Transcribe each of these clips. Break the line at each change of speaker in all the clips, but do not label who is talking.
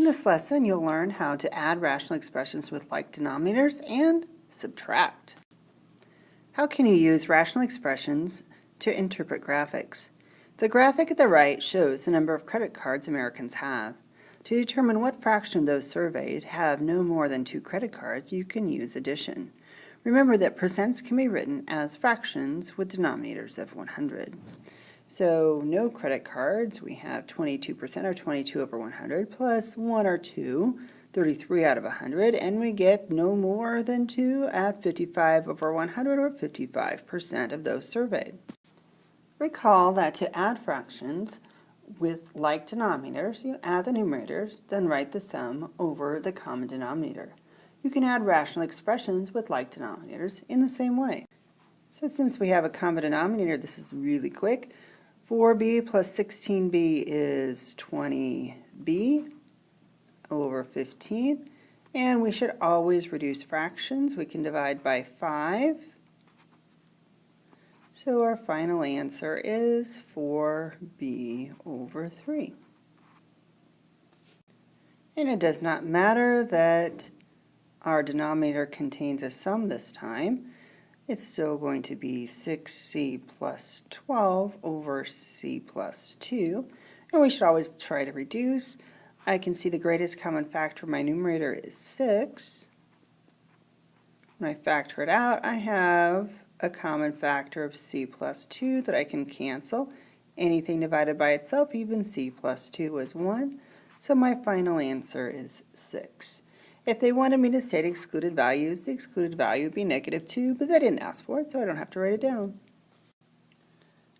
this lesson, you'll learn how to add rational expressions with like denominators and subtract. How can you use rational expressions to interpret graphics? The graphic at the right shows the number of credit cards Americans have. To determine what fraction of those surveyed have no more than 2 credit cards, you can use addition. Remember that percents can be written as fractions with denominators of 100. So no credit cards, we have 22% or 22 over 100 plus 1 or 2, 33 out of 100, and we get no more than 2 at 55 over 100 or 55% of those surveyed. Recall that to add fractions with like denominators, you add the numerators, then write the sum over the common denominator. You can add rational expressions with like denominators in the same way. So since we have a common denominator, this is really quick. 4b plus 16b is 20b over 15. And we should always reduce fractions. We can divide by 5. So our final answer is 4b over 3. And it does not matter that our denominator contains a sum this time. It's still going to be 6c plus 12 over c plus 2. And we should always try to reduce. I can see the greatest common factor of my numerator is 6. When I factor it out, I have a common factor of c plus 2 that I can cancel. Anything divided by itself, even c plus 2 is 1. So my final answer is 6. If they wanted me to state excluded values, the excluded value would be -2, but they didn't ask for it, so I don't have to write it down.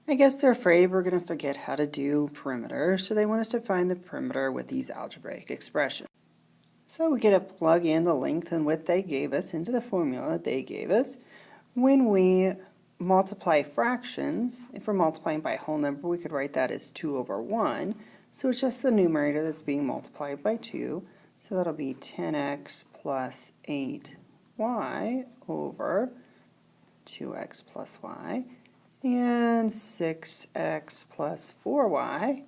I guess they're afraid we're going to forget how to do perimeter, so they want us to find the perimeter with these algebraic expressions. So we get to plug in the length and width they gave us into the formula that they gave us. When we multiply fractions, if we're multiplying by a whole number, we could write that as 2 over 1. So it's just the numerator that's being multiplied by 2. So that'll be 10x plus 8y over 2x plus y, and 6x plus 4y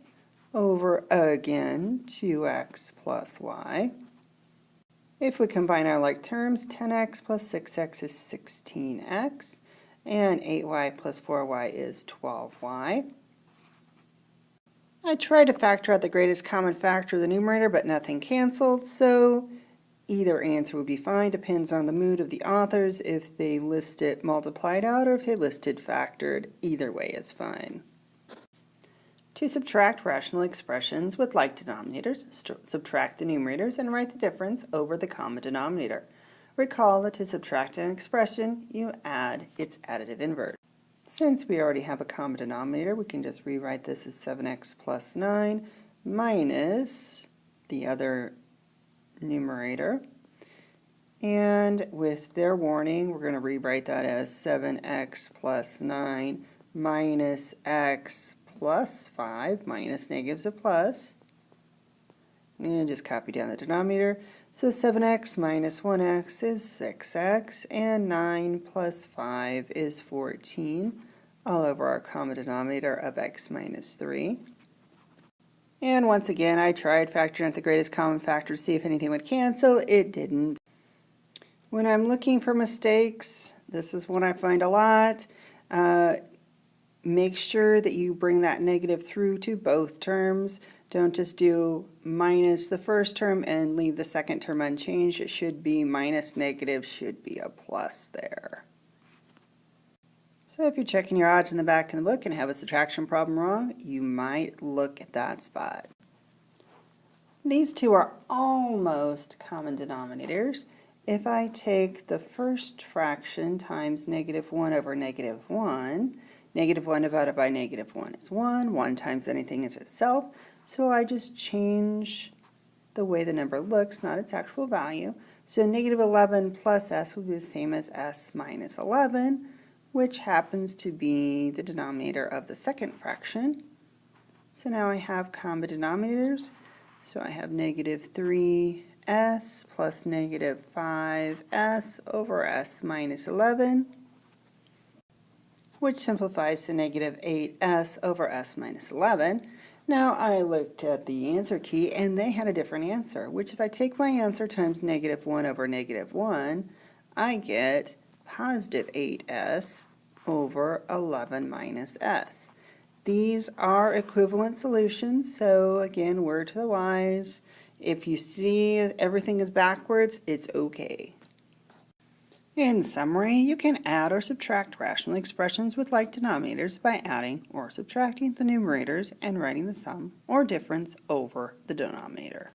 over, again, 2x plus y. If we combine our like terms, 10x plus 6x is 16x, and 8y plus 4y is 12y. I tried to factor out the greatest common factor of the numerator, but nothing canceled, so either answer would be fine. Depends on the mood of the authors, if they list it multiplied out or if they list it factored. Either way is fine. To subtract rational expressions with like denominators, subtract the numerators and write the difference over the common denominator. Recall that to subtract an expression, you add its additive inverse. Since we already have a common denominator, we can just rewrite this as 7x plus 9 minus the other numerator. And with their warning, we're going to rewrite that as 7x plus 9 minus x plus 5, minus negatives a plus. And just copy down the denominator. So 7x minus 1x is 6x, and 9 plus 5 is 14, all over our common denominator of x minus 3. And once again, I tried factoring out the greatest common factor to see if anything would cancel. It didn't. When I'm looking for mistakes, this is one I find a lot. Make sure that you bring that negative through to both terms. Don't just do minus the first term and leave the second term unchanged. It should be minus negative, should be a plus there. So if you're checking your odds in the back of the book and have a subtraction problem wrong, you might look at that spot. These two are almost common denominators. If I take the first fraction times -1 over -1, -1 divided by -1 is 1. 1 times anything is itself. So I just change the way the number looks, not its actual value. So -11 plus s would be the same as s minus 11, which happens to be the denominator of the second fraction. So now I have common denominators. So I have -3s plus -5s over s minus 11, which simplifies to -8s over s minus 11. Now I looked at the answer key and they had a different answer, which if I take my answer times -1 over -1, I get positive 8s over 11 minus s. These are equivalent solutions, so again, word to the wise, if you see everything is backwards, it's okay. In summary, you can add or subtract rational expressions with like denominators by adding or subtracting the numerators and writing the sum or difference over the denominator.